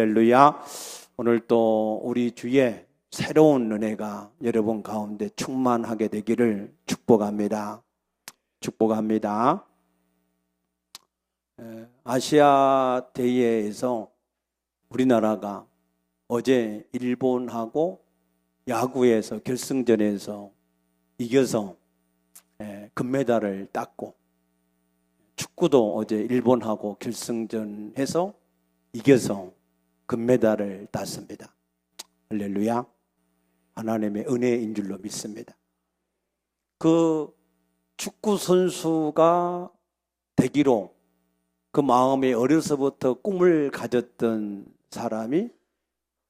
할렐루야. 오늘 또 우리 주에 새로운 은혜가 여러분 가운데 충만하게 되기를 축복합니다. 축복합니다. 아시아 대회에서 우리나라가 어제 일본하고 야구에서 결승전에서 이겨서 금메달을 땄고, 축구도 어제 일본하고 결승전해서 이겨서 금메달을 땄습니다. 할렐루야. 하나님의 은혜인 줄로 믿습니다. 그 축구 선수가 되기로 그 마음에 어려서부터 꿈을 가졌던 사람이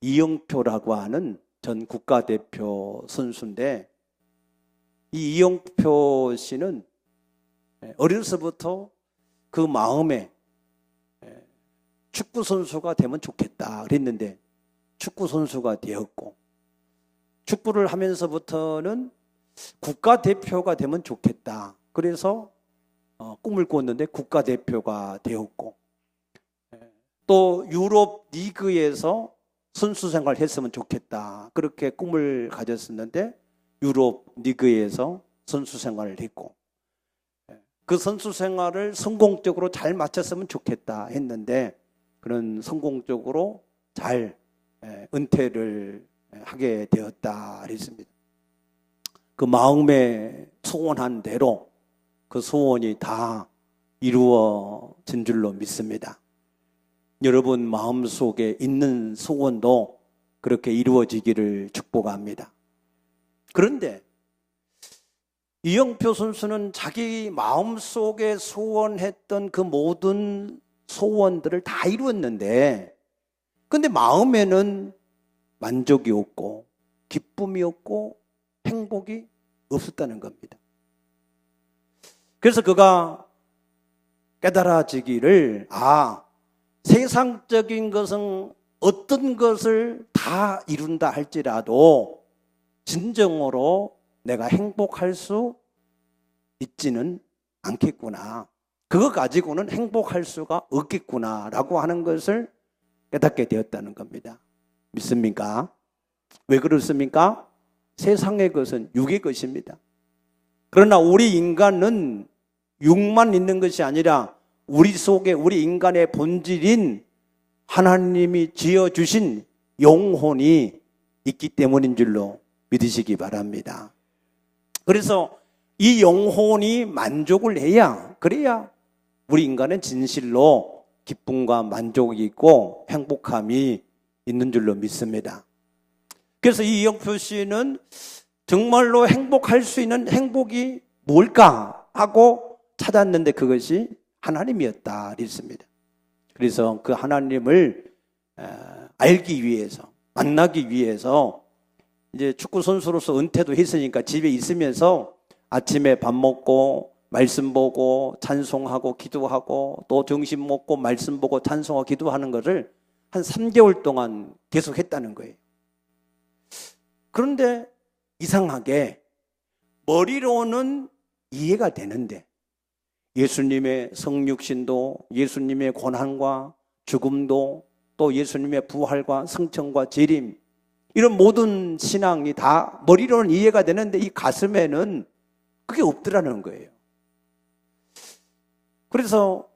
이영표라고 하는 전 국가대표 선수인데, 이 이영표 씨는 어려서부터 그 마음에 축구 선수가 되면 좋겠다 그랬는데 축구 선수가 되었고, 축구를 하면서부터는 국가대표가 되면 좋겠다 그래서 꿈을 꿨는데 국가대표가 되었고, 또 유럽 리그에서 선수 생활을 했으면 좋겠다 그렇게 꿈을 가졌었는데 유럽 리그에서 선수 생활을 했고, 그 선수 생활을 성공적으로 잘 마쳤으면 좋겠다 했는데 그런 성공적으로 잘 은퇴를 하게 되었다 했습니다. 그 마음에 소원한 대로 그 소원이 다 이루어진 줄로 믿습니다. 여러분 마음속에 있는 소원도 그렇게 이루어지기를 축복합니다. 그런데 이영표 선수는 자기 마음속에 소원했던 그 모든 소원들을 다 이루었는데, 근데 마음에는 만족이 없고 기쁨이 없고 행복이 없었다는 겁니다. 그래서 그가 깨달아지기를, 세상적인 것은 어떤 것을 다 이룬다 할지라도 진정으로 내가 행복할 수 있지는 않겠구나, 그거 가지고는 행복할 수가 없겠구나 라고 하는 것을 깨닫게 되었다는 겁니다. 믿습니까? 왜 그렇습니까? 세상의 것은 육의 것입니다. 그러나 우리 인간은 육만 있는 것이 아니라 우리 속에 우리 인간의 본질인 하나님이 지어주신 영혼이 있기 때문인 줄로 믿으시기 바랍니다. 그래서 이 영혼이 만족을 해야, 그래야 우리 인간은 진실로 기쁨과 만족이 있고 행복함이 있는 줄로 믿습니다. 그래서 이 이영표 씨는 정말로 행복할 수 있는 행복이 뭘까 하고 찾았는데 그것이 하나님이었다 그랬습니다. 그래서 그 하나님을 알기 위해서, 만나기 위해서 이제 축구 선수로서 은퇴도 했으니까 집에 있으면서 아침에 밥 먹고 말씀 보고 찬송하고 기도하고 또 점심 먹고 말씀 보고 찬송하고 기도하는 것을 한 3개월 동안 계속 했다는 거예요. 그런데 이상하게 머리로는 이해가 되는데 예수님의 성육신도, 예수님의 고난과 죽음도, 또 예수님의 부활과 승천과 재림, 이런 모든 신앙이 다 머리로는 이해가 되는데 이 가슴에는 그게 없더라는 거예요. 그래서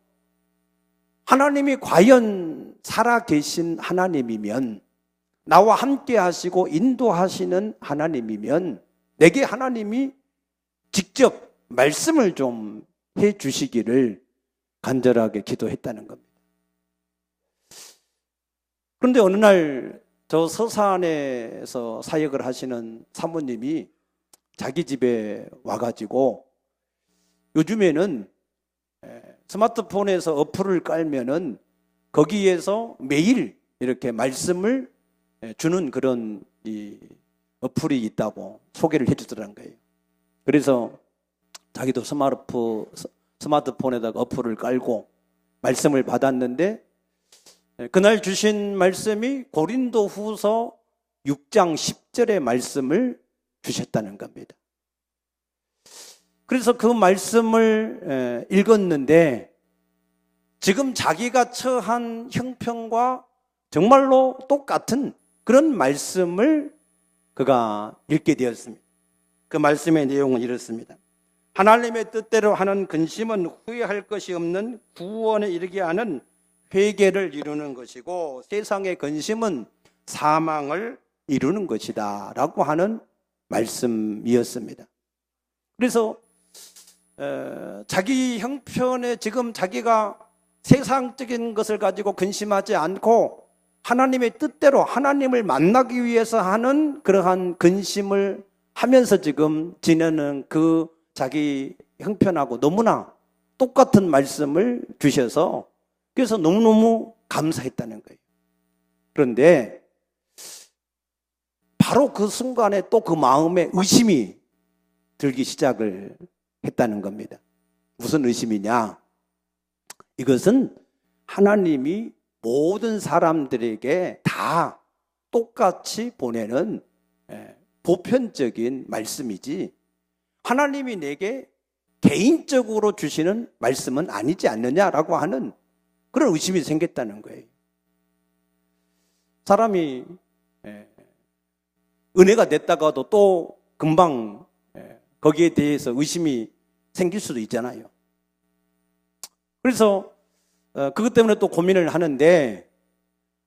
하나님이 과연 살아계신 하나님이면, 나와 함께 하시고 인도하시는 하나님이면 내게 하나님이 직접 말씀을 좀 해 주시기를 간절하게 기도했다는 겁니다. 그런데 어느 날 저 서산에서 사역을 하시는 사모님이 자기 집에 와가지고, 요즘에는 스마트폰에서 어플을 깔면은 거기에서 매일 이렇게 말씀을 주는 그런 이 어플이 있다고 소개를 해주더라는 거예요. 그래서 자기도 스마트폰에다가 어플을 깔고 말씀을 받았는데, 그날 주신 말씀이 고린도후서 6장 10절의 말씀을 주셨다는 겁니다. 그래서 그 말씀을 읽었는데 지금 자기가 처한 형편과 정말로 똑같은 그런 말씀을 그가 읽게 되었습니다. 그 말씀의 내용은 이렇습니다. 하나님의 뜻대로 하는 근심은 후회할 것이 없는 구원에 이르게 하는 회개를 이루는 것이고, 세상의 근심은 사망을 이루는 것이다 라고 하는 말씀이었습니다. 그래서 자기 형편에 지금 자기가 세상적인 것을 가지고 근심하지 않고 하나님의 뜻대로 하나님을 만나기 위해서 하는 그러한 근심을 하면서 지금 지내는 그 자기 형편하고 너무나 똑같은 말씀을 주셔서 그래서 너무너무 감사했다는 거예요. 그런데 바로 그 순간에 또 그 마음에 의심이 들기 시작을 했다는 겁니다. 무슨 의심이냐? 이것은 하나님이 모든 사람들에게 다 똑같이 보내는 보편적인 말씀이지 하나님이 내게 개인적으로 주시는 말씀은 아니지 않느냐라고 하는 그런 의심이 생겼다는 거예요. 사람이 은혜가 됐다가도 또 금방 거기에 대해서 의심이 생길 수도 있잖아요. 그래서 그것 때문에 또 고민을 하는데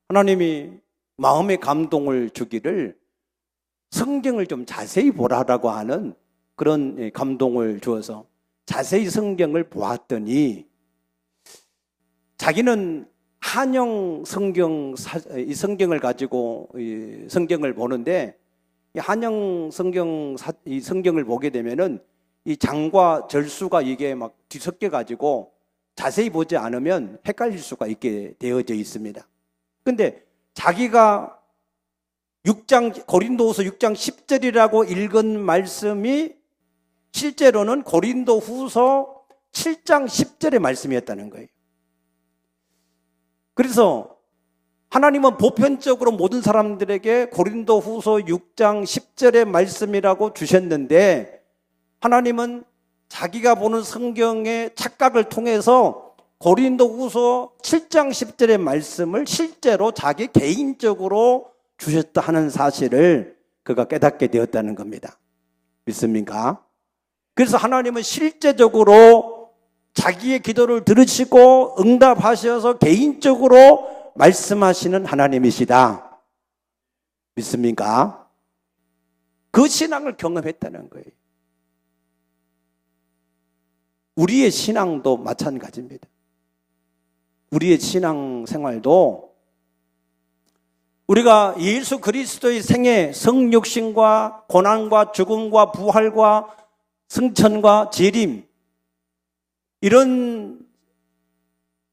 하나님이 마음의 감동을 주기를 성경을 좀 자세히 보라라고 하는 그런 감동을 주어서 자세히 성경을 보았더니 자기는 한영 성경, 이 성경을 가지고 이 성경을 보는데 이 한영 성경, 이 성경을 보게 되면은 이 장과 절수가 이게 막 뒤섞여 가지고 자세히 보지 않으면 헷갈릴 수가 있게 되어져 있습니다. 근데 자기가 고린도후서 6장 10절이라고 읽은 말씀이 실제로는 고린도후서 7장 10절의 말씀이었다는 거예요. 그래서 하나님은 보편적으로 모든 사람들에게 고린도후서 6장 10절의 말씀이라고 주셨는데 하나님은 자기가 보는 성경의 착각을 통해서 고린도후서 7장 10절의 말씀을 실제로 자기 개인적으로 주셨다 하는 사실을 그가 깨닫게 되었다는 겁니다. 믿습니까? 그래서 하나님은 실제적으로 자기의 기도를 들으시고 응답하셔서 개인적으로 말씀하시는 하나님이시다. 믿습니까? 그 신앙을 경험했다는 거예요. 우리의 신앙도 마찬가지입니다. 우리의 신앙 생활도 우리가 예수 그리스도의 생애, 성육신과 고난과 죽음과 부활과 승천과 재림 이런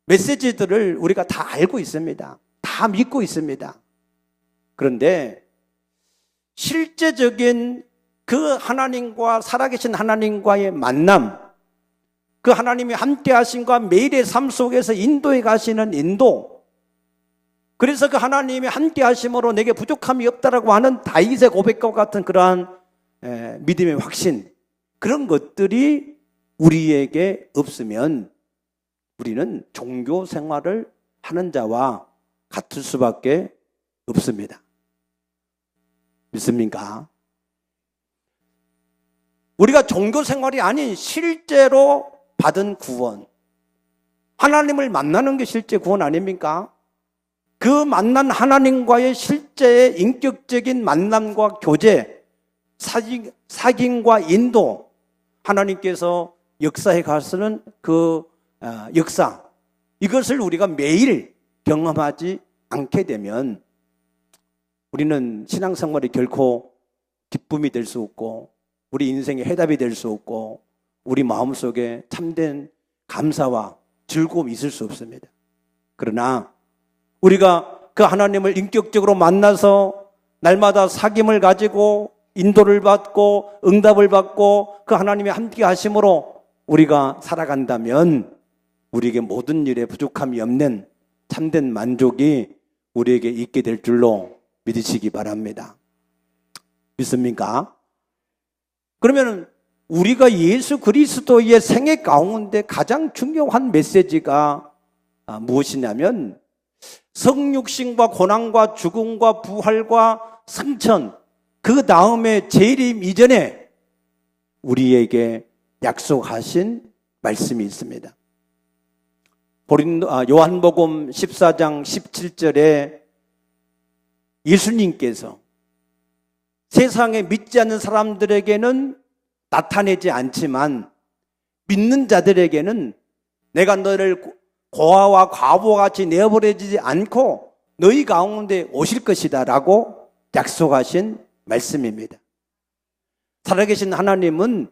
메시지들을 우리가 다 알고 있습니다. 다 믿고 있습니다. 그런데 실제적인 그 하나님과 살아계신 하나님과의 만남, 그 하나님이 함께 하심과 매일의 삶 속에서 인도해 가시는 인도, 그래서 그 하나님이 함께 하심으로 내게 부족함이 없다라고 하는 다윗의 고백과 같은 그러한 믿음의 확신, 그런 것들이 우리에게 없으면 우리는 종교 생활을 하는 자와 같을 수밖에 없습니다. 믿습니까? 우리가 종교 생활이 아닌 실제로 받은 구원, 하나님을 만나는 게 실제 구원 아닙니까? 그 만난 하나님과의 실제의 인격적인 만남과 교제, 사귐과 인도, 하나님께서 역사에 가서는 그 역사, 이것을 우리가 매일 경험하지 않게 되면 우리는 신앙생활이 결코 기쁨이 될 수 없고 우리 인생의 해답이 될 수 없고 우리 마음속에 참된 감사와 즐거움이 있을 수 없습니다. 그러나 우리가 그 하나님을 인격적으로 만나서 날마다 사귐을 가지고 인도를 받고 응답을 받고 그 하나님의 함께 하심으로 우리가 살아간다면 우리에게 모든 일에 부족함이 없는 참된 만족이 우리에게 있게 될 줄로 믿으시기 바랍니다. 믿습니까? 그러면 우리가 예수 그리스도의 생애 가운데 가장 중요한 메시지가 무엇이냐면 성육신과 고난과 죽음과 부활과 승천, 그 다음에 재림 이전에 우리에게 약속하신 말씀이 있습니다. 요한복음 14장 17절에 예수님께서 세상에 믿지 않는 사람들에게는 나타내지 않지만 믿는 자들에게는 내가 너를 고아와 과부와 같이 내어버리지 않고 너희 가운데 오실 것이다 라고 약속하신 말씀입니다. 살아계신 하나님은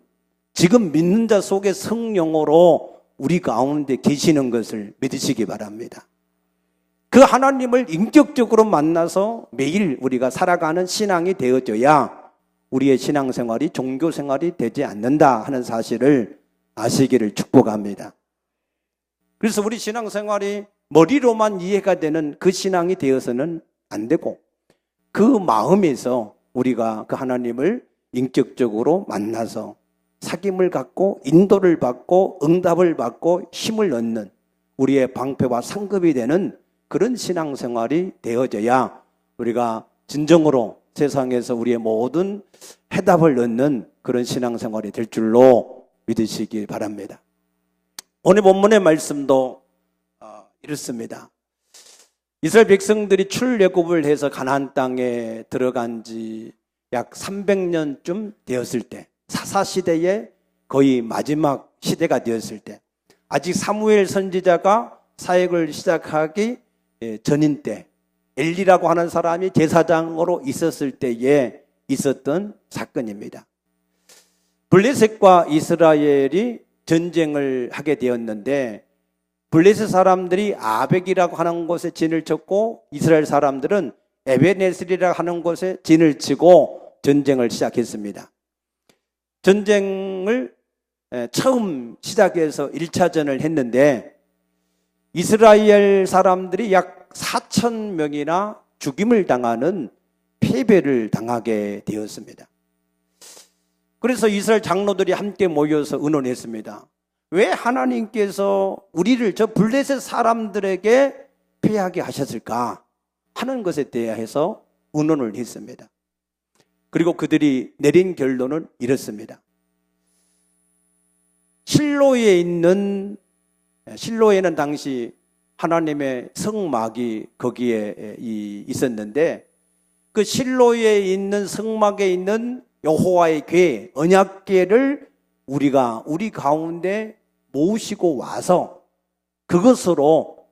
지금 믿는 자 속에 성령으로 우리 가운데 계시는 것을 믿으시기 바랍니다. 그 하나님을 인격적으로 만나서 매일 우리가 살아가는 신앙이 되어져야 우리의 신앙생활이 종교생활이 되지 않는다 하는 사실을 아시기를 축복합니다. 그래서 우리 신앙생활이 머리로만 이해가 되는 그 신앙이 되어서는 안 되고 그 마음에서 우리가 그 하나님을 인격적으로 만나서 사귐을 갖고 인도를 받고 응답을 받고 힘을 얻는 우리의 방패와 상급이 되는 그런 신앙생활이 되어져야 우리가 진정으로 세상에서 우리의 모든 해답을 얻는 그런 신앙생활이 될 줄로 믿으시기 바랍니다. 오늘 본문의 말씀도 이렇습니다. 이스라엘 백성들이 출애굽을 해서 가나안 땅에 들어간 지 약 300년쯤 되었을 때, 사사시대의 거의 마지막 시대가 되었을 때, 아직 사무엘 선지자가 사역을 시작하기 전인 때, 엘리라고 하는 사람이 제사장으로 있었을 때에 있었던 사건입니다. 블레셋과 이스라엘이 전쟁을 하게 되었는데 블레셋 사람들이 아벡이라고 하는 곳에 진을 쳤고 이스라엘 사람들은 에베네셀이라고 하는 곳에 진을 치고 전쟁을 시작했습니다. 전쟁을 처음 시작해서 1차전을 했는데 이스라엘 사람들이 약 4,000명이나 죽임을 당하는 패배를 당하게 되었습니다. 그래서 이스라엘 장로들이 함께 모여서 의논했습니다. 왜 하나님께서 우리를 저 블레셋 사람들에게 패하게 하셨을까 하는 것에 대해서 의논을 했습니다. 그리고 그들이 내린 결론은 이렇습니다. 실로에는 당시 하나님의 성막이 거기에 있었는데 그 실로에 있는 성막에 있는 여호와의 궤, 언약궤를 우리가 우리 가운데 모시고 와서 그것으로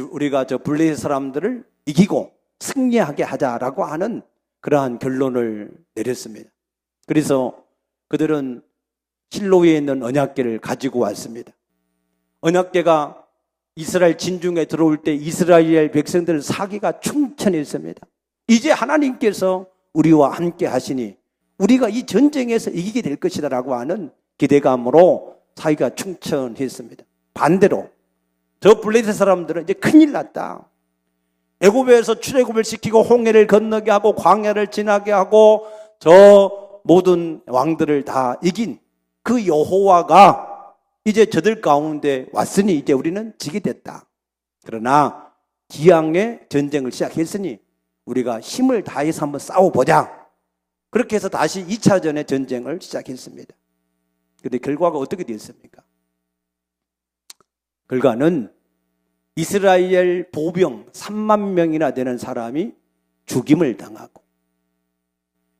우리가 저 블레셋 사람들을 이기고 승리하게 하자라고 하는 그러한 결론을 내렸습니다. 그래서 그들은 실로에 있는 언약궤를 가지고 왔습니다. 언약궤가 이스라엘 진중에 들어올 때 이스라엘 백성들 사기가 충천했습니다. 이제 하나님께서 우리와 함께 하시니 우리가 이 전쟁에서 이기게 될 것이다 라고 하는 기대감으로 사기가 충천했습니다. 반대로 저 블레셋 사람들은 이제 큰일 났다. 애굽에서 출애굽을 시키고 홍해를 건너게 하고 광야를 지나게 하고 저 모든 왕들을 다 이긴 그 여호와가 이제 저들 가운데 왔으니 이제 우리는 지게 됐다. 그러나 기왕에 전쟁을 시작했으니 우리가 힘을 다해서 한번 싸워보자. 그렇게 해서 다시 2차전의 전쟁을 시작했습니다. 그런데 결과가 어떻게 되었습니까? 결과는 이스라엘 보병 3만 명이나 되는 사람이 죽임을 당하고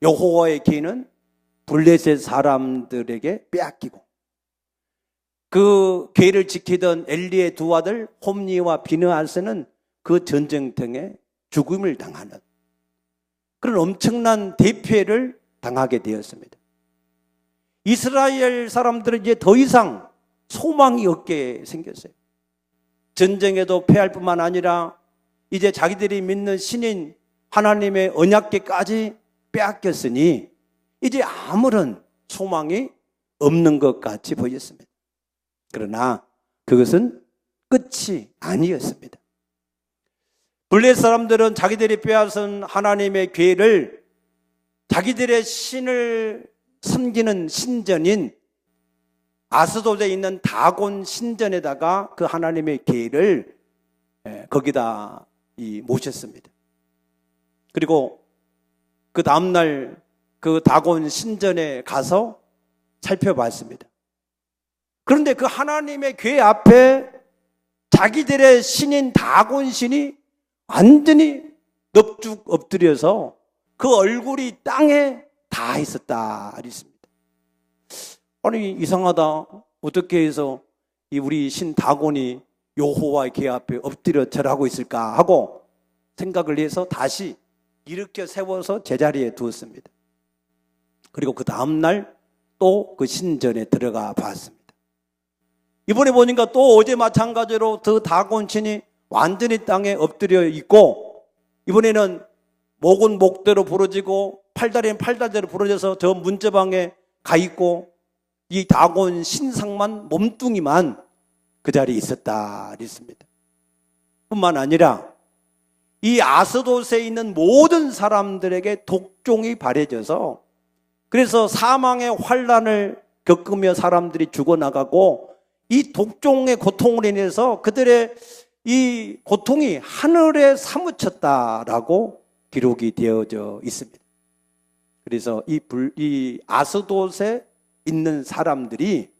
여호와의 궤는 블레셋 사람들에게 빼앗기고 그 궤를 지키던 엘리의 두 아들 홈니와 비느하스는 그 전쟁터에 죽음을 당하는 그런 엄청난 대패를 당하게 되었습니다. 이스라엘 사람들은 이제 더 이상 소망이 없게 생겼어요. 전쟁에도 패할 뿐만 아니라 이제 자기들이 믿는 신인 하나님의 언약궤까지 빼앗겼으니 이제 아무런 소망이 없는 것 같이 보였습니다. 그러나 그것은 끝이 아니었습니다. 블레셋 사람들은 자기들이 빼앗은 하나님의 궤를 자기들의 신을 섬기는 신전인 아스돗에 있는 다곤 신전에다가 그 하나님의 궤를 거기다 모셨습니다. 그리고 그 다음날 그 다곤 신전에 가서 살펴봤습니다. 그런데 그 하나님의 궤 앞에 자기들의 신인 다곤 신이 완전히 넙죽 엎드려서 그 얼굴이 땅에 닿아 있었다 그랬습니다. 아니 이상하다. 어떻게 해서 이 우리 신 다곤이 여호와의 궤 앞에 엎드려 절하고 있을까 하고 생각을 해서 다시 일으켜 세워서 제자리에 두었습니다. 그리고 그 다음날 또 그 신전에 들어가 봤습니다. 이번에 보니까 또 어제 마찬가지로 그 다곤 신이 완전히 땅에 엎드려 있고, 이번에는 목은 목대로 부러지고 팔다리는 팔다리로 부러져서 저 문제방에 가 있고, 이 다곤 신상만 몸뚱이만 그 자리에 있었다 그랬습니다. 뿐만 아니라 이 아스돗에 있는 모든 사람들에게 독종이 발해져서, 그래서 사망의 환난을 겪으며 사람들이 죽어나가고, 이 독종의 고통으로 인해서 그들의 이 고통이 하늘에 사무쳤다라고 기록이 되어져 있습니다. 그래서 이 아스돗에 있는 사람들이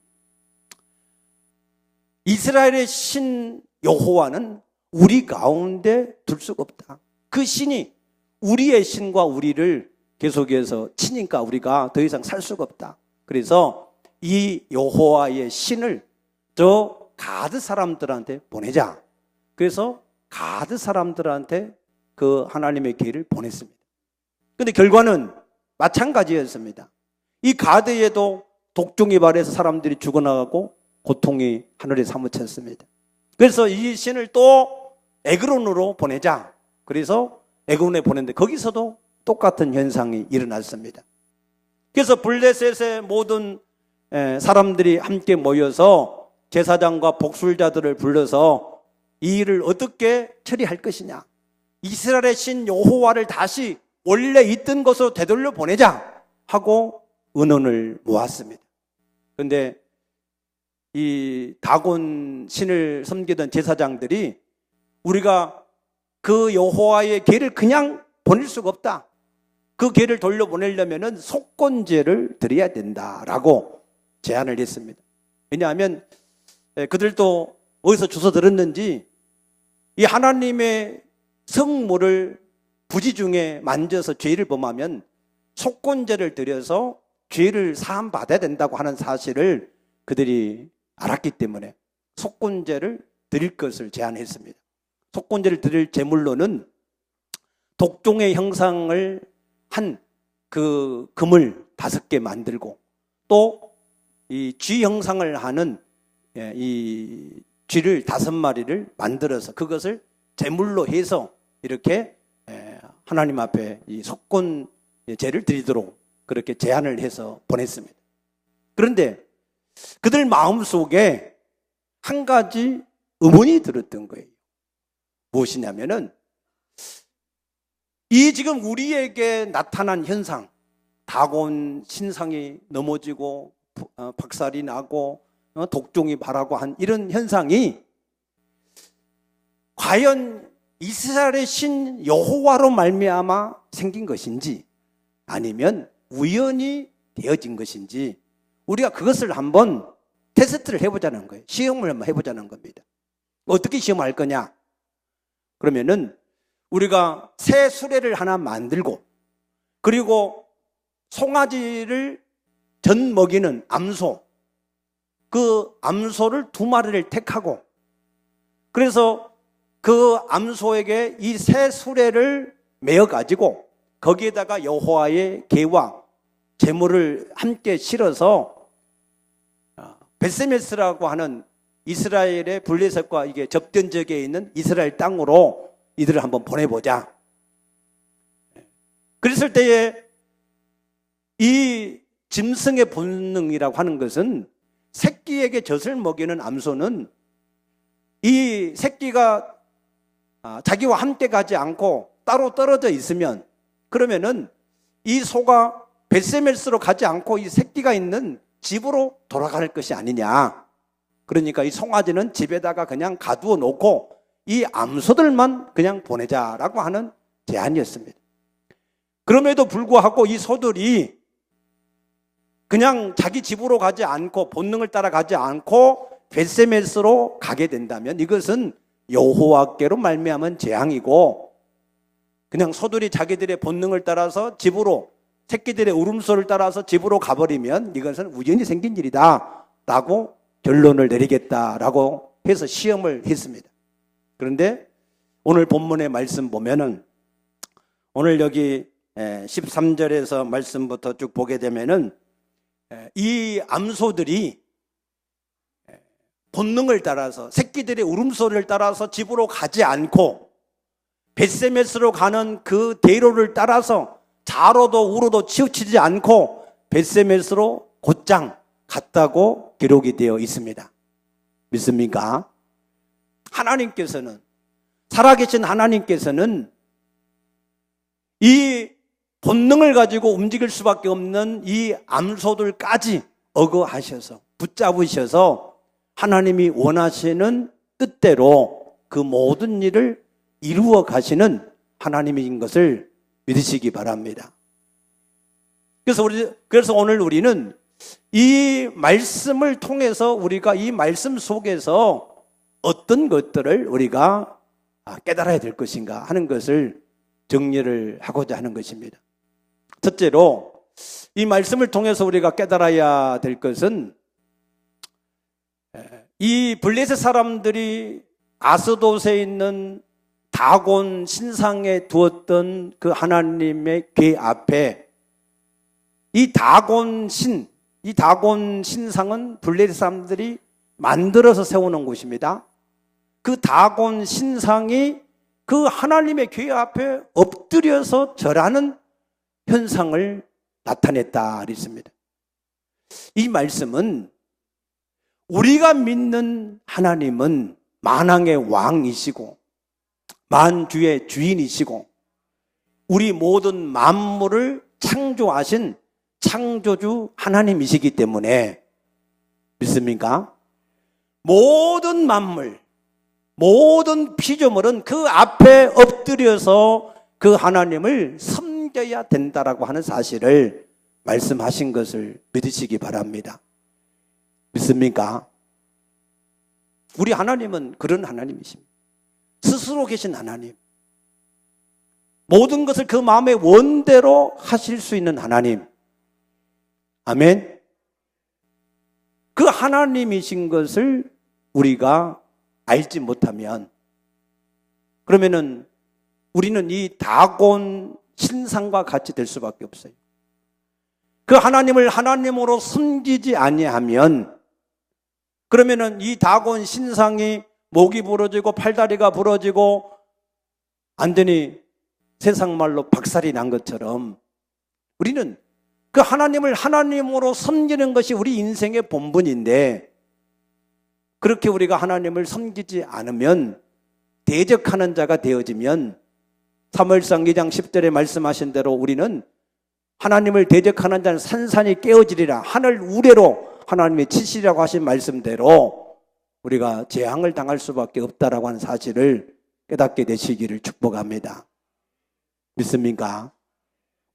이스라엘의 신 여호와는 우리 가운데 둘 수가 없다. 그 신이 우리의 신과 우리를 계속해서 치니까 우리가 더 이상 살 수가 없다. 그래서 이 여호와의 신을 저 가드 사람들한테 보내자. 그래서 가드 사람들한테 그 하나님의 길을 보냈습니다. 그런데 결과는 마찬가지였습니다. 이 가드에도 독종이 발해서 사람들이 죽어나가고 고통이 하늘에 사무쳤습니다. 그래서 이 신을 또 에그론으로 보내자. 그래서 에그론에 보냈는데 거기서도 똑같은 현상이 일어났습니다. 그래서 블레셋의 모든 사람들이 함께 모여서 제사장과 복술자들을 불러서 이 일을 어떻게 처리할 것이냐, 이스라엘의 신 여호와를 다시 원래 있던 곳으로 되돌려 보내자 하고 의논을 모았습니다. 그런데 이 다곤 신을 섬기던 제사장들이 우리가 그 여호와의 궤를 그냥 보낼 수가 없다. 그 궤를 돌려보내려면 속건제를 드려야 된다라고 제안을 했습니다. 왜냐하면 그들도 어디서 주워 들었는지 이 하나님의 성물을 부지 중에 만져서 죄를 범하면 속건제를 드려서 죄를 사함 받아야 된다고 하는 사실을 그들이 알았기 때문에 속건제를 드릴 것을 제안했습니다. 속건제를 드릴 제물로는 독종의 형상을 한 그 금을 5개 만들고 또 이 쥐 형상을 하는 이 쥐를 5마리를 만들어서 그것을 제물로 해서 이렇게 하나님 앞에 이 속건제를 드리도록 그렇게 제안을 해서 보냈습니다. 그런데 그들 마음속에 한 가지 의문이 들었던 거예요. 무엇이냐면은 이 지금 우리에게 나타난 현상, 다곤 신상이 넘어지고 박살이 나고 독종이 발하고 한 이런 현상이 과연 이스라엘의 신 여호와로 말미암아 생긴 것인지 아니면 우연히 되어진 것인지 우리가 그것을 한번 테스트를 해보자는 거예요. 시험을 한번 해보자는 겁니다. 어떻게 시험할 거냐? 그러면은 우리가 새 수레를 하나 만들고 그리고 송아지를 젖 먹이는 암소, 그 암소를 2마리를 택하고 그래서 그 암소에게 이 새 수레를 메어 가지고 거기에다가 여호와의 궤와 제물을 함께 실어서 벳세메스라고 하는 이스라엘의 블레셋과 이게 접전 지역에 있는 이스라엘 땅으로 이들을 한번 보내보자. 그랬을 때에 이 짐승의 본능이라고 하는 것은 새끼에게 젖을 먹이는 암소는 이 새끼가 자기와 함께 가지 않고 따로 떨어져 있으면 그러면은 이 소가 벳세멜스로 가지 않고 이 새끼가 있는 집으로 돌아갈 것이 아니냐. 그러니까 이 송아지는 집에다가 그냥 가두어 놓고 이 암소들만 그냥 보내자라고 하는 제안이었습니다. 그럼에도 불구하고 이 소들이 그냥 자기 집으로 가지 않고 본능을 따라 가지 않고 벳세메스로 가게 된다면 이것은 여호와께로 말미암은 재앙이고, 그냥 소들이 자기들의 본능을 따라서 집으로, 새끼들의 울음소리를 따라서 집으로 가버리면 이것은 우연히 생긴 일이다 라고 결론을 내리겠다라고 해서 시험을 했습니다. 그런데 오늘 본문의 말씀 보면은, 오늘 여기 13절에서 말씀부터 쭉 보게 되면은 이 암소들이 본능을 따라서, 새끼들의 울음소리를 따라서 집으로 가지 않고 벳세메스로 가는 그 대로를 따라서 좌로도 우로도 치우치지 않고 벳세메스로 곧장 갔다고 기록이 되어 있습니다. 믿습니까? 하나님께서는, 살아계신 하나님께서는 이 본능을 가지고 움직일 수밖에 없는 이 암소들까지 억어하셔서 붙잡으셔서 하나님이 원하시는 뜻대로 그 모든 일을 이루어 가시는 하나님인 것을 믿으시기 바랍니다. 그래서 오늘 우리는 이 말씀을 통해서 우리가 이 말씀 속에서 어떤 것들을 우리가 깨달아야 될 것인가 하는 것을 정리를 하고자 하는 것입니다. 첫째로 이 말씀을 통해서 우리가 깨달아야 될 것은, 이 블레셋 사람들이 아스돗에 있는 다곤 신상에 두었던 그 하나님의 궤 앞에 이 다곤 신상은 블레셋 사람들이 만들어서 세우는 곳입니다. 그 다곤 신상이 그 하나님의 궤 앞에 엎드려서 절하는 현상을 나타냈다 그랬습니다. 이 말씀은 우리가 믿는 하나님은 만왕의 왕이시고 만주의 주인이시고 우리 모든 만물을 창조하신 창조주 하나님이시기 때문에, 믿습니까? 모든 만물, 모든 피조물은 그 앞에 엎드려서 그 하나님을 섬겨야 된다라고 하는 사실을 말씀하신 것을 믿으시기 바랍니다. 믿습니까? 우리 하나님은 그런 하나님이십니다. 스스로 계신 하나님, 모든 것을 그 마음의 원대로 하실 수 있는 하나님. 아멘. 그 하나님이신 것을 우리가 알지 못하면, 그러면은 우리는 이 다곤 신상과 같이 될 수밖에 없어요. 그 하나님을 하나님으로 섬기지 아니하면, 그러면은 이 다곤 신상이 목이 부러지고 팔다리가 부러지고 완전히 세상 말로 박살이 난 것처럼 우리는 그 하나님을 하나님으로 섬기는 것이 우리 인생의 본분인데, 그렇게 우리가 하나님을 섬기지 않으면, 대적하는 자가 되어지면 사무엘상 2장 10절에 말씀하신 대로 우리는 하나님을 대적하는 자는 산산이 깨어지리라, 하늘 우레로 하나님이 치시라고 하신 말씀대로 우리가 재앙을 당할 수밖에 없다라고 하는 사실을 깨닫게 되시기를 축복합니다. 믿습니까?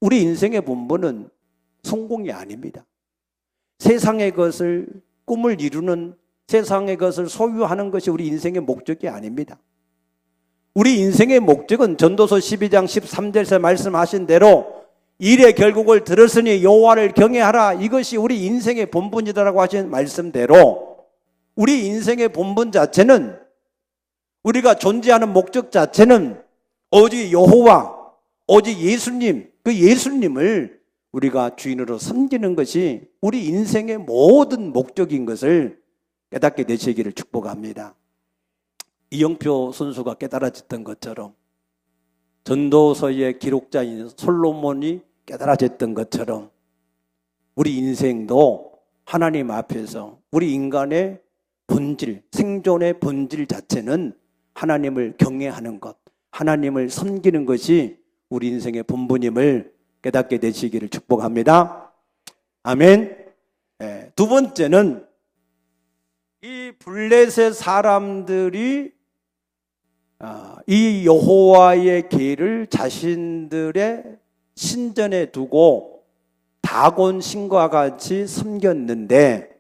우리 인생의 본분은 성공이 아닙니다. 세상의 것을, 꿈을 이루는, 세상의 것을 소유하는 것이 우리 인생의 목적이 아닙니다. 우리 인생의 목적은 전도서 12장 13절에서 말씀하신 대로 일의 결국을 들었으니 여호와를 경외하라, 이것이 우리 인생의 본분이다라고 하신 말씀대로 우리 인생의 본분 자체는, 우리가 존재하는 목적 자체는 오직 여호와, 오직 예수님, 그 예수님을 우리가 주인으로 섬기는 것이 우리 인생의 모든 목적인 것을 깨닫게 되시기를 축복합니다. 이영표 선수가 깨달아졌던 것처럼, 전도서의 기록자인 솔로몬이 깨달아졌던 것처럼, 우리 인생도 하나님 앞에서 우리 인간의 본질, 생존의 본질 자체는 하나님을 경외하는 것, 하나님을 섬기는 것이 우리 인생의 본분임을 깨닫게 되시기를 축복합니다. 아멘. 두 번째는 이 블레셋 사람들이 이 여호와의 계를 자신들의 신전에 두고 다곤 신과 같이 섬겼는데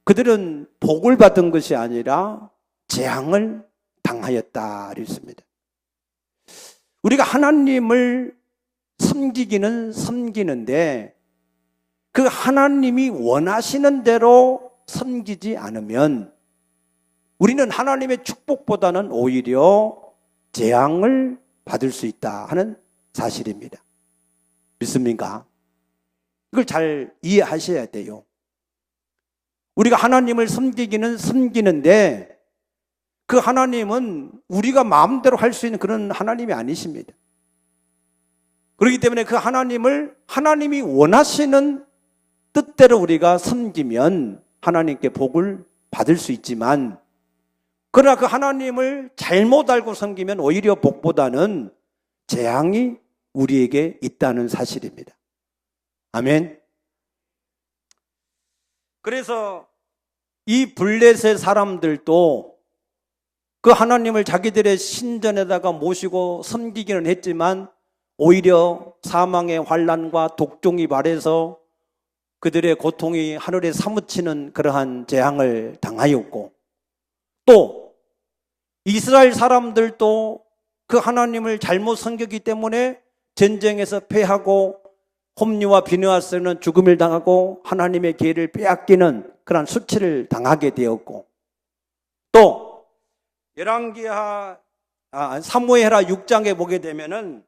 그들은 복을 받은 것이 아니라 재앙을 당하였다 그랬습니다. 우리가 하나님을 섬기기는 섬기는데 그 하나님이 원하시는 대로 섬기지 않으면 우리는 하나님의 축복보다는 오히려 재앙을 받을 수 있다 하는 사실입니다. 믿습니까? 이걸 잘 이해하셔야 돼요. 우리가 하나님을 섬기기는 섬기는데 그 하나님은 우리가 마음대로 할 수 있는 그런 하나님이 아니십니다. 그렇기 때문에 그 하나님을 하나님이 원하시는 뜻대로 우리가 섬기면 하나님께 복을 받을 수 있지만 그러나 그 하나님을 잘못 알고 섬기면 오히려 복보다는 재앙이 우리에게 있다는 사실입니다. 아멘. 그래서 이 블레셋 사람들도 그 하나님을 자기들의 신전에다가 모시고 섬기기는 했지만 오히려 사망의 환난과 독종이 발해서 그들의 고통이 하늘에 사무치는 그러한 재앙을 당하였고 또 이스라엘 사람들도 그 하나님을 잘못 섬겼기 때문에 전쟁에서 패하고 홈리와 비느하스는 죽음을 당하고 하나님의 기회를 빼앗기는 그런 수치를 당하게 되었고 또 사무엘하 6장에 보게 되면은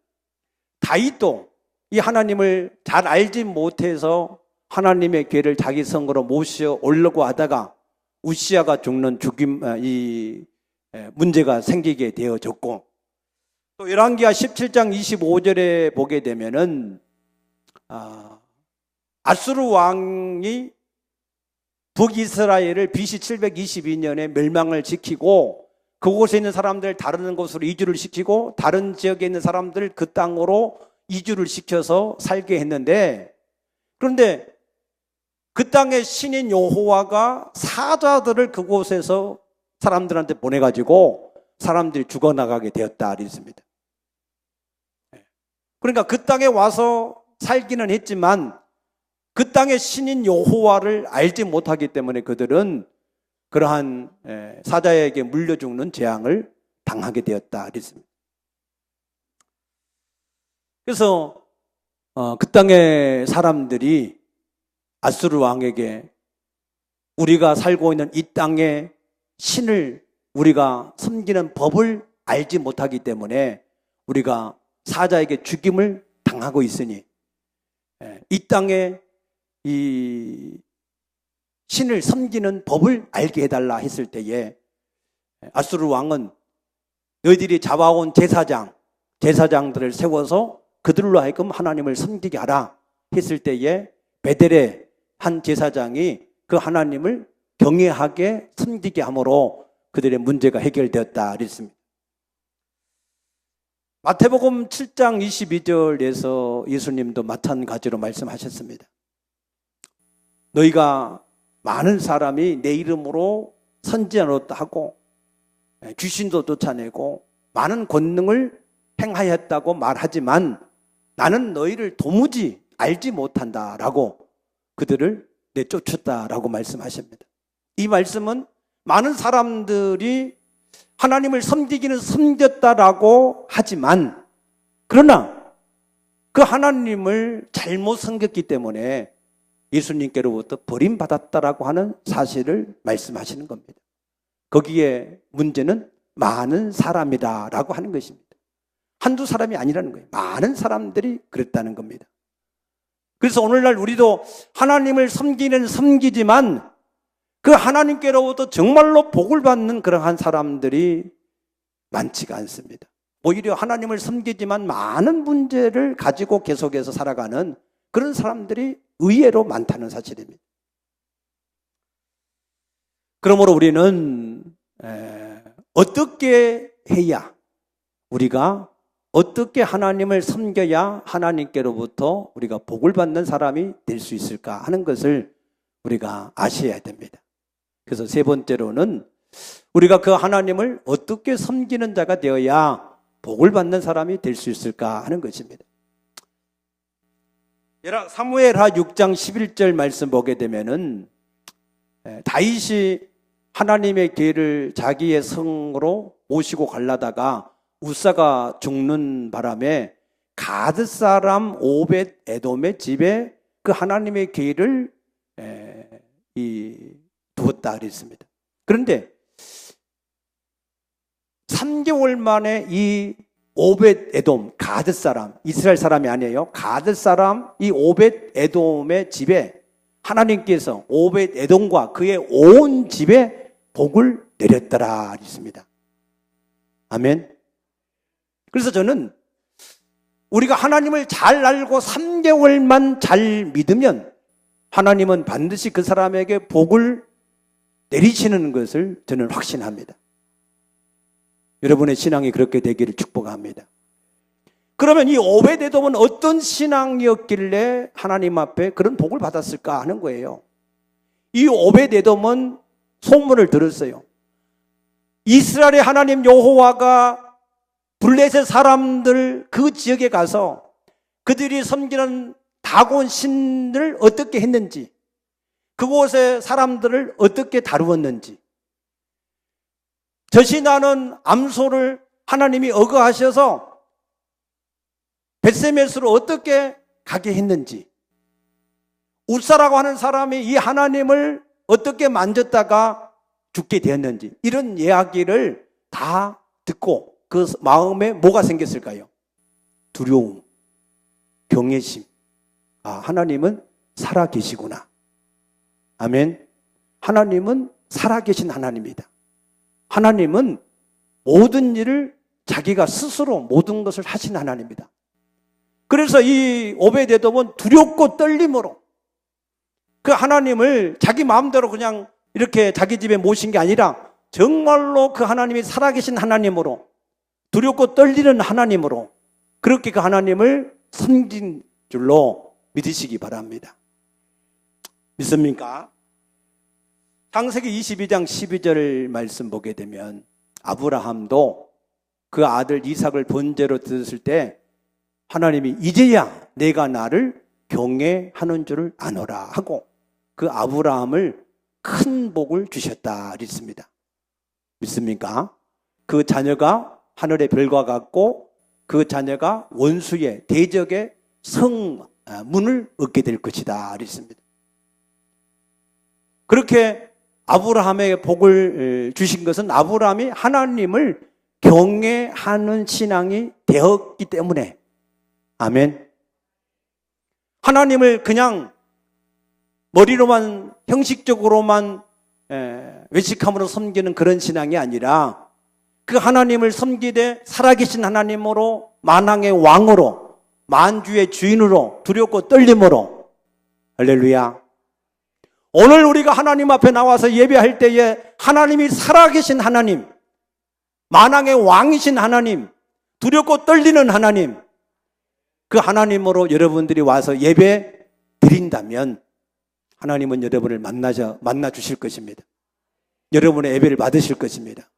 다윗도 이 하나님을 잘 알지 못해서 하나님의 기회를 자기 성으로 모셔 오려고 하다가 우시아가 죽는 이 문제가 생기게 되어졌고 또 열왕기하 17장 25절에 보게 되면은 아수르 왕이 북이스라엘을 BC 722년에 멸망을 시키고 그곳에 있는 사람들 다른 곳으로 이주를 시키고 다른 지역에 있는 사람들 그 땅으로 이주를 시켜서 살게 했는데 그런데 그 땅의 신인 여호와가 사자들을 그곳에서 사람들한테 보내가지고 사람들이 죽어나가게 되었다 그랬습니다. 그러니까 그 땅에 와서 살기는 했지만 그 땅의 신인 여호와를 알지 못하기 때문에 그들은 그러한 사자에게 물려 죽는 재앙을 당하게 되었다 그랬습니다. 그래서 그 땅의 사람들이 아수르 왕에게 우리가 살고 있는 이 땅의 신을 우리가 섬기는 법을 알지 못하기 때문에 우리가 사자에게 죽임을 당하고 있으니 이 땅에 이 신을 섬기는 법을 알게 해달라 했을 때에 아수르 왕은 너희들이 잡아온 제사장들을 세워서 그들로 하여금 하나님을 섬기게 하라 했을 때에 베델의 한 제사장이 그 하나님을 경외하게 섬기게 함으로 그들의 문제가 해결되었다 그랬습니다. 마태복음 7장 22절에서 예수님도 마찬가지로 말씀하셨습니다. 너희가 많은 사람이 내 이름으로 선지자노다 하고 귀신도 쫓아내고 많은 권능을 행하였다고 말하지만 나는 너희를 도무지 알지 못한다라고 그들을 내쫓았다라고 말씀하십니다. 이 말씀은 많은 사람들이 하나님을 섬기기는 섬겼다라고 하지만 그러나 그 하나님을 잘못 섬겼기 때문에 예수님께로부터 버림받았다라고 하는 사실을 말씀하시는 겁니다. 거기에 문제는 많은 사람이다라고 하는 것입니다. 한두 사람이 아니라는 거예요. 많은 사람들이 그랬다는 겁니다. 그래서 오늘날 우리도 하나님을 섬기는 섬기지만 그 하나님께로부터 정말로 복을 받는 그러한 사람들이 많지가 않습니다. 오히려 하나님을 섬기지만 많은 문제를 가지고 계속해서 살아가는 그런 사람들이 의외로 많다는 사실입니다. 그러므로 우리는 어떻게 해야 우리가 어떻게 하나님을 섬겨야 하나님께로부터 우리가 복을 받는 사람이 될 수 있을까 하는 것을 우리가 아셔야 됩니다. 그래서 세 번째로는 우리가 그 하나님을 어떻게 섬기는 자가 되어야 복을 받는 사람이 될 수 있을까 하는 것입니다. 사무엘하 6장 11절 말씀 보게 되면은 다윗이 하나님의 길을 자기의 성으로 모시고 가려다가 우사가 죽는 바람에 가드 사람 오벳 에돔의 집에 그 하나님의 길을 두었다 그랬습니다. 그런데 3개월 만에 이 오벳 에돔, 가드 사람, 이스라엘 사람이 아니에요. 가드 사람 이 오벳 에돔의 집에 하나님께서 오벳 에돔과 그의 온 집에 복을 내렸더라 했습니다. 아멘. 그래서 저는 우리가 하나님을 잘 알고 3개월만 잘 믿으면 하나님은 반드시 그 사람에게 복을 내리시는 것을 저는 확신합니다. 여러분의 신앙이 그렇게 되기를 축복합니다. 그러면 이 오벳에돔은 어떤 신앙이었길래 하나님 앞에 그런 복을 받았을까 하는 거예요. 이 오벳에돔은 소문을 들었어요. 이스라엘의 하나님 여호와가 블레셋 사람들 그 지역에 가서 그들이 섬기는 다곤 신을 어떻게 했는지, 그곳의 사람들을 어떻게 다루었는지, 저신하는 암소를 하나님이 억어하셔서 벳세메스로 어떻게 가게 했는지, 우사라고 하는 사람이 이 하나님을 어떻게 만졌다가 죽게 되었는지, 이런 이야기를 다 듣고 그 마음에 뭐가 생겼을까요? 두려움, 경외심. 아, 하나님은 살아계시구나. 아멘. 하나님은 살아계신 하나님이다. 하나님은 모든 일을 자기가 스스로 모든 것을 하신 하나님이다. 그래서 이 오벳에돔은 두렵고 떨림으로 그 하나님을 자기 마음대로 그냥 이렇게 자기 집에 모신 게 아니라 정말로 그 하나님이 살아계신 하나님으로, 두렵고 떨리는 하나님으로 그렇게 그 하나님을 섬긴 줄로 믿으시기 바랍니다. 믿습니까? 창세기 22장 12절 말씀 보게 되면 아브라함도 그 아들 이삭을 번제로 드렸을 때 하나님이 이제야 내가 나를 경외하는 줄을 아노라 하고 그 아브라함을 큰 복을 주셨다 그랬습니다. 믿습니까? 그 자녀가 하늘의 별과 같고 그 자녀가 원수의 대적의 성문을 얻게 될 것이다 그랬습니다. 그렇게 아브라함에게 복을 주신 것은 아브라함이 하나님을 경외하는 신앙이 되었기 때문에. 아멘. 하나님을 그냥 머리로만 형식적으로만 외식함으로 섬기는 그런 신앙이 아니라 그 하나님을 섬기되 살아계신 하나님으로, 만왕의 왕으로, 만주의 주인으로, 두렵고 떨림으로. 할렐루야. 오늘 우리가 하나님 앞에 나와서 예배할 때에 하나님이 살아계신 하나님, 만왕의 왕이신 하나님, 두렵고 떨리는 하나님, 그 하나님으로 여러분들이 와서 예배 드린다면 하나님은 여러분을 만나 주실 것입니다. 여러분의 예배를 받으실 것입니다.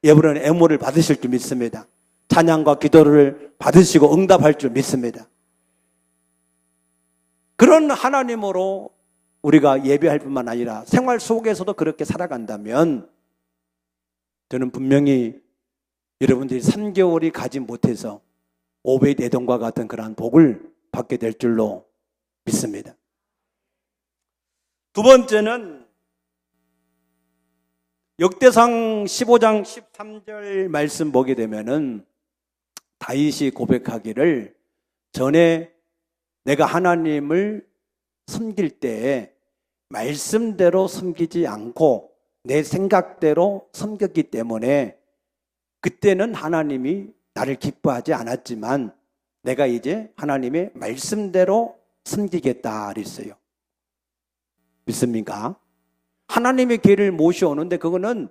여러분의 애모를 받으실 줄 믿습니다. 찬양과 기도를 받으시고 응답할 줄 믿습니다. 그런 하나님으로 우리가 예배할 뿐만 아니라 생활 속에서도 그렇게 살아간다면 저는 분명히 여러분들이 3개월이 가지 못해서 오벳에돔과 같은 그러한 복을 받게 될 줄로 믿습니다. 두 번째는 역대상 15장 13절 말씀 보게 되면은 다윗이 고백하기를 전에 내가 하나님을 섬길 때에 말씀대로 섬기지 않고 내 생각대로 섬겼기 때문에 그때는 하나님이 나를 기뻐하지 않았지만 내가 이제 하나님의 말씀대로 섬기겠다 그랬어요. 믿습니까? 하나님의 길을 모셔오는데 그거는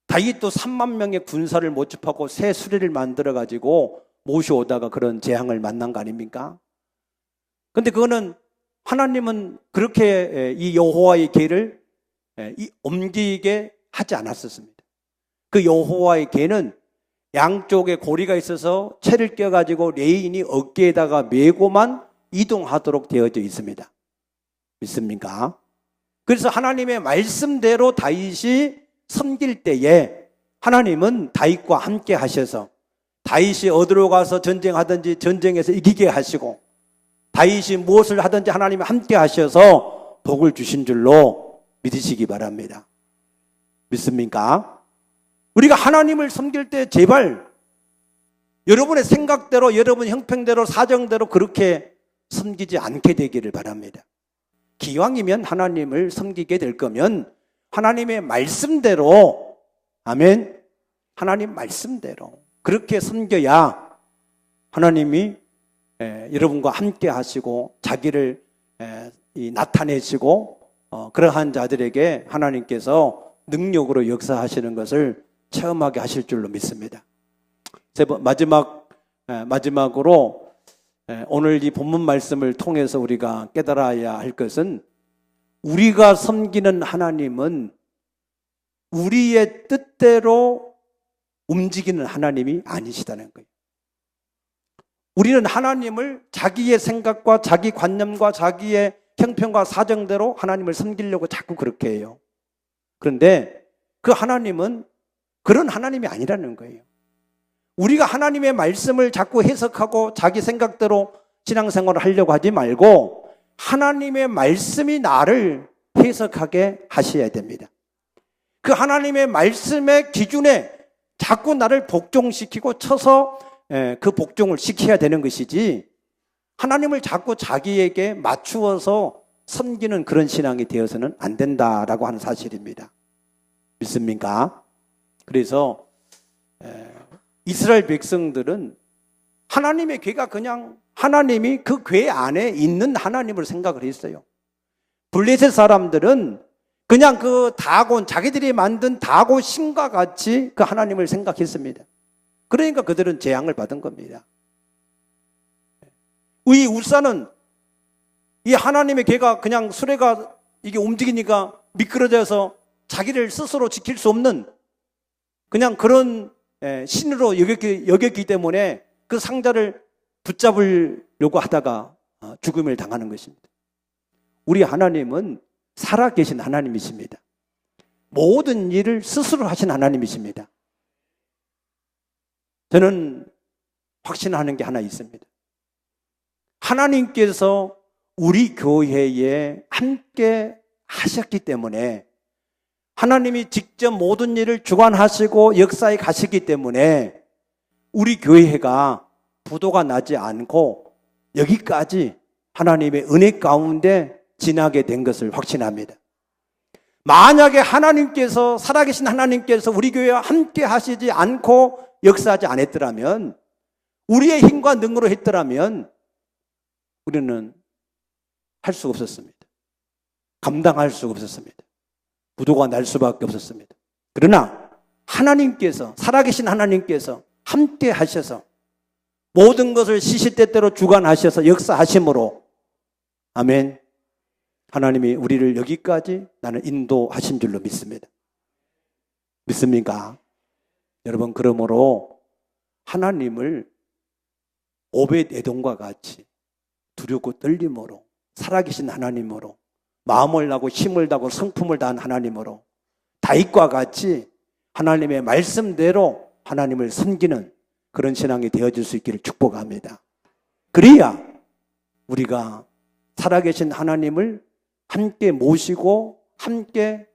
다윗도 3만 명의 군사를 모집하고 새 수레를 만들어가지고 모셔오다가 그런 재앙을 만난 거 아닙니까? 근데 그거는 하나님은 그렇게 이 여호와의 길을 옮기게 하지 않았었습니다. 그 여호와의 궤는 양쪽에 고리가 있어서 채를 껴가지고 레인이 어깨에다가 메고만 이동하도록 되어져 있습니다. 믿습니까? 그래서 하나님의 말씀대로 다윗이 섬길 때에 하나님은 다윗과 함께 하셔서 다윗이 어디로 가서 전쟁하든지 전쟁에서 이기게 하시고 다윗이 무엇을 하든지 하나님이 함께 하셔서 복을 주신 줄로 믿으시기 바랍니다. 믿습니까? 우리가 하나님을 섬길 때 제발 여러분의 생각대로 여러분 형편대로 사정대로 그렇게 섬기지 않게 되기를 바랍니다. 기왕이면 하나님을 섬기게 될 거면 하나님의 말씀대로, 아멘, 하나님 말씀대로 그렇게 섬겨야 하나님이 여러분과 함께 하시고 자기를 나타내시고 그러한 자들에게 하나님께서 능력으로 역사하시는 것을 체험하게 하실 줄로 믿습니다. 마지막으로 오늘 이 본문 말씀을 통해서 우리가 깨달아야 할 것은 우리가 섬기는 하나님은 우리의 뜻대로 움직이는 하나님이 아니시다는 거예요. 우리는 하나님을 자기의 생각과 자기 관념과 자기의 형편과 사정대로 하나님을 섬기려고 자꾸 그렇게 해요. 그런데 그 하나님은 그런 하나님이 아니라는 거예요. 우리가 하나님의 말씀을 자꾸 해석하고 자기 생각대로 신앙생활을 하려고 하지 말고 하나님의 말씀이 나를 해석하게 하셔야 됩니다. 그 하나님의 말씀의 기준에 자꾸 나를 복종시키고 쳐서 그 복종을 시켜야 되는 것이지 하나님을 자꾸 자기에게 맞추어서 섬기는 그런 신앙이 되어서는 안 된다라고 하는 사실입니다. 믿습니까? 그래서 이스라엘 백성들은 하나님의 궤가 그냥 하나님이 그 궤 안에 있는 하나님을 생각을 했어요. 블레셋 사람들은 그냥 그 다곤, 자기들이 만든 다곤 신과 같이 그 하나님을 생각했습니다. 그러니까 그들은 재앙을 받은 겁니다. 이 울산은 이 하나님의 궤가 그냥 수레가 이게 움직이니까 미끄러져서 자기를 스스로 지킬 수 없는 그냥 그런 신으로 여겼기 때문에 그 상자를 붙잡으려고 하다가 죽음을 당하는 것입니다. 우리 하나님은 살아계신 하나님이십니다. 모든 일을 스스로 하신 하나님이십니다. 저는 확신하는 게 하나 있습니다. 하나님께서 우리 교회에 함께 하셨기 때문에 하나님이 직접 모든 일을 주관하시고 역사에 가시기 때문에 우리 교회가 부도가 나지 않고 여기까지 하나님의 은혜 가운데 지나게 된 것을 확신합니다. 만약에 하나님께서 살아계신 하나님께서 우리 교회와 함께 하시지 않고 역사하지 않았더라면 우리의 힘과 능으로 했더라면 우리는 할 수가 없었습니다. 감당할 수가 없었습니다. 부도가 날 수밖에 없었습니다. 그러나 하나님께서 살아계신 하나님께서 함께 하셔서 모든 것을 시시때때로 주관하셔서 역사하심으로 아멘. 하나님이 우리를 여기까지 나는 인도하신 줄로 믿습니다. 믿습니까? 여러분 그러므로 하나님을 오벳에돔과 같이 두렵고 떨림으로 살아계신 하나님으로 마음을 다하고 힘을 다하고 성품을 다한 하나님으로 다윗과 같이 하나님의 말씀대로 하나님을 섬기는 그런 신앙이 되어질 수 있기를 축복합니다. 그래야 우리가 살아계신 하나님을 함께 모시고 함께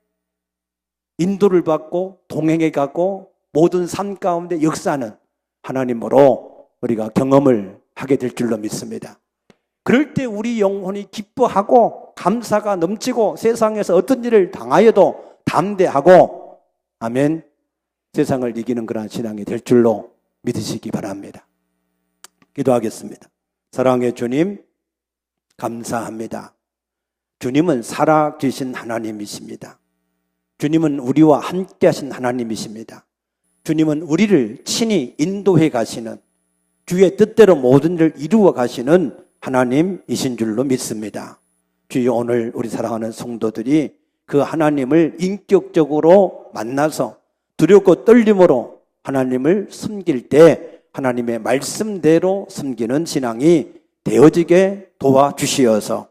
인도를 받고 동행해 가고 모든 삶 가운데 역사하는 하나님으로 우리가 경험을 하게 될 줄로 믿습니다. 그럴 때 우리 영혼이 기뻐하고 감사가 넘치고 세상에서 어떤 일을 당하여도 담대하고 아멘 세상을 이기는 그러한 신앙이 될 줄로 믿으시기 바랍니다. 기도하겠습니다. 사랑의 주님 감사합니다. 주님은 살아계신 하나님이십니다. 주님은 우리와 함께 하신 하나님이십니다. 주님은 우리를 친히 인도해 가시는 주의 뜻대로 모든 일을 이루어 가시는 하나님이신 줄로 믿습니다. 주여 오늘 우리 사랑하는 성도들이 그 하나님을 인격적으로 만나서 두렵고 떨림으로 하나님을 섬길 때 하나님의 말씀대로 섬기는 신앙이 되어지게 도와주시어서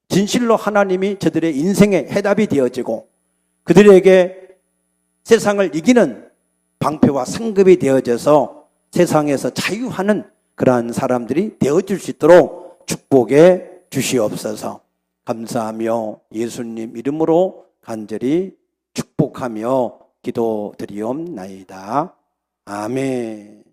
진실로 하나님이 저들의 인생의 해답이 되어지고 그들에게 세상을 이기는 방패와 상급이 되어져서 세상에서 자유하는 그러한 사람들이 되어줄 수 있도록 축복해 주시옵소서. 감사하며 예수님 이름으로 간절히 축복하며 기도드리옵나이다. 아멘.